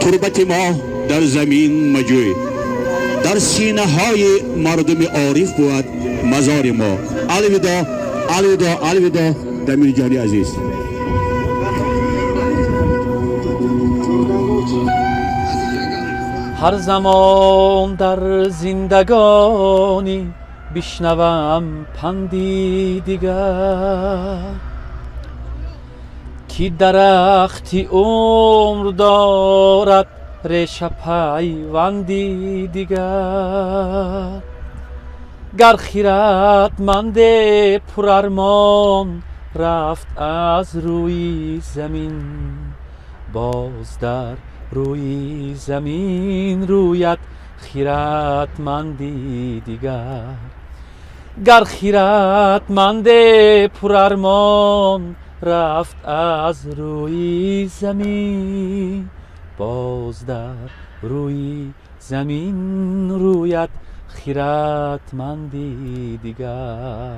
تربت ما در زمین مجوی، در سینه های مردم عارف بود مزار ما. الوداع الوداع الوداع دمیر جانی عزیز. هر زمان در زندگانی بشنوم پندی دیگر، کی درختی عمر دارد ریشه پیوندی دیگر. گر خیرتمند پرارمان رفت از روی زمین، باز در روی زمین رویت خیرتمندی دیگر. گر خیرتمند پرارمان رفت از روی زمین، باز در روی زمین رویت خیرتمندی دیگر.